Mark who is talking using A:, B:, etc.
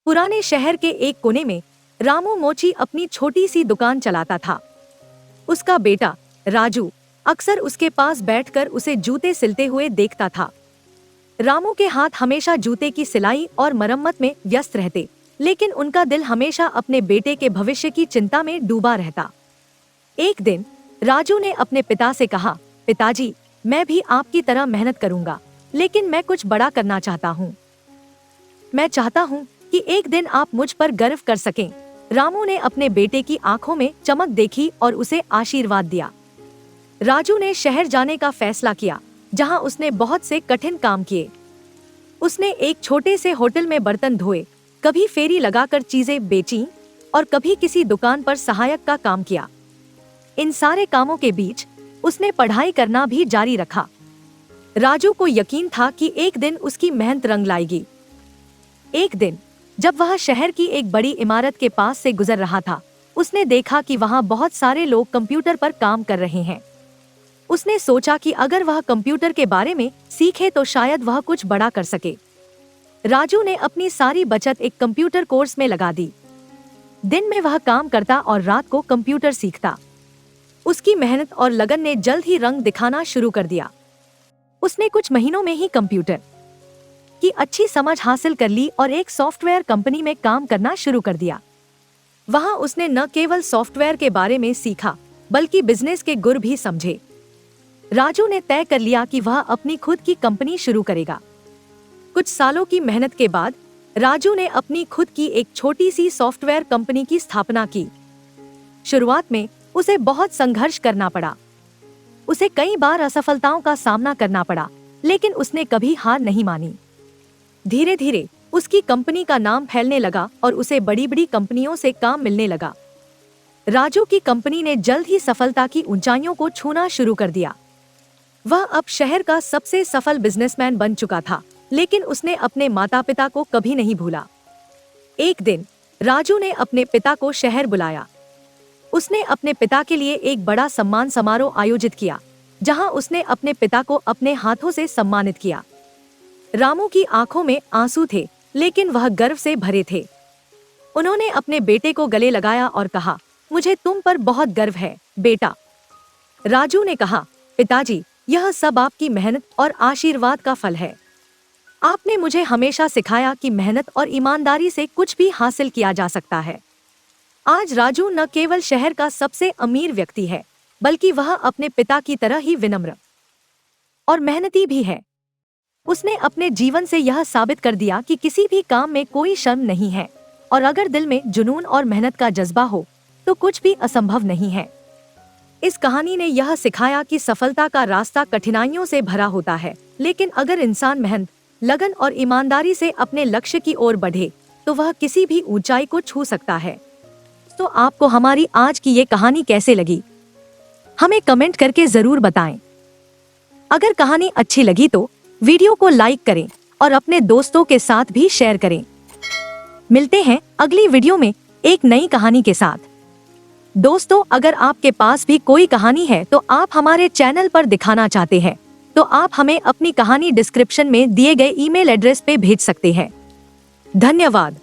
A: पुराने शहर के एक कोने में रामू मोची अपनी छोटी सी दुकान चलाता था। उसका बेटा राजू अक्सर उसके पास बैठकर उसे जूते सिलते हुए देखता था। रामू के हाथ हमेशा जूते की सिलाई और मरम्मत में व्यस्त रहते, लेकिन उनका दिल हमेशा अपने बेटे के भविष्य की चिंता में डूबा रहता। एक दिन राजू ने अपने पिता से कहा, पिताजी, मैं भी आपकी तरह मेहनत करूंगा, लेकिन मैं कुछ बड़ा करना चाहता हूँ। मैं चाहता हूँ कि एक दिन आप मुझ पर गर्व कर सकें। रामू ने अपने बेटे की आंखों में चमक देखी और उसे आशीर्वाद दिया। राजू ने शहर जाने का फैसला किया, जहां उसने बहुत से कठिन काम किए। उसने एक छोटे से होटल में बर्तन धोए, कभी फेरी लगाकर चीजें बेचीं और कभी किसी दुकान पर सहायक का काम किया। इन सारे कामों के बीच उसने पढ़ाई करना भी जारी रखा। राजू को यकीन था कि एक दिन उसकी मेहनत रंग लाएगी। एक दिन जब वह शहर की एक बड़ी इमारत के पास से गुजर रहा था, उसने देखा कि वहां बहुत सारे लोग कंप्यूटर पर काम कर रहे हैं। उसने सोचा कि अगर वह कंप्यूटर के बारे में सीखे तो शायद वह कुछ बड़ा कर सके। राजू ने अपनी सारी बचत एक कंप्यूटर कोर्स में लगा दी। दिन में वह काम करता और रात को कंप्यूटर सीखता। उसकी मेहनत और लगन ने जल्द ही रंग दिखाना शुरू कर दिया। उसने कुछ महीनों में ही कंप्यूटर की अच्छी समझ हासिल कर ली और एक सॉफ्टवेयर कंपनी में काम करना शुरू कर दिया। वहां उसने न केवल सॉफ्टवेयर के बारे में सीखा, बल्कि बिजनेस के गुर भी समझे। राजू ने तय कर लिया कि वह अपनी खुद की कंपनी शुरू करेगा। कुछ सालों की मेहनत के बाद राजू ने अपनी खुद की एक छोटी सी सॉफ्टवेयर कंपनी की स्थापना की। शुरुआत में उसे बहुत संघर्ष करना पड़ा। उसे कई बार असफलताओं का सामना करना पड़ा, लेकिन उसने कभी हार नहीं मानी। धीरे धीरे उसकी कंपनी का नाम फैलने लगा और उसे बड़ी बड़ी कंपनियों से काम मिलने लगा। राजू की कंपनी ने जल्द ही सफलता की ऊंचाइयों को छूना शुरू कर दिया। वह अब शहर का सबसे सफल बिजनेसमैन बन चुका था, लेकिन उसने अपने माता पिता को कभी नहीं भूला। एक दिन राजू ने अपने पिता को शहर बुलाया। उसने अपने पिता के लिए एक बड़ा सम्मान समारोह आयोजित किया, जहां उसने अपने पिता को अपने हाथों से सम्मानित किया। रामू की आंखों में आंसू थे, लेकिन वह गर्व से भरे थे। उन्होंने अपने बेटे को गले लगाया और कहा, मुझे तुम पर बहुत गर्व है, बेटा। राजू ने कहा, पिताजी, यह सब आपकी मेहनत और आशीर्वाद का फल है। आपने मुझे हमेशा सिखाया कि मेहनत और ईमानदारी से कुछ भी हासिल किया जा सकता है। आज राजू न केवल शहर का सबसे अमीर व्यक्ति है, बल्कि वह अपने पिता की तरह ही विनम्र और मेहनती भी है। उसने अपने जीवन से यह साबित कर दिया कि किसी भी काम में कोई शर्म नहीं है, और अगर दिल में जुनून और मेहनत का जज्बा हो तो कुछ भी असंभव नहीं है। इस कहानी ने यह सिखाया कि सफलता का रास्ता कठिनाइयों से भरा होता है, लेकिन अगर इंसान मेहनत, लगन और ईमानदारी से अपने लक्ष्य की ओर बढ़े तो वह किसी भी ऊंचाई को छू सकता है। तो आपको हमारी आज की ये कहानी कैसे लगी, हमें कमेंट करके जरूर बताएं। अगर कहानी अच्छी लगी तो वीडियो को लाइक करें और अपने दोस्तों के साथ भी शेयर करें। मिलते हैं अगली वीडियो में एक नई कहानी के साथ। दोस्तों, अगर आपके पास भी कोई कहानी है तो आप हमारे चैनल पर दिखाना चाहते हैं तो आप हमें अपनी कहानी डिस्क्रिप्शन में दिए गए ईमेल एड्रेस पे भेज सकते हैं। धन्यवाद।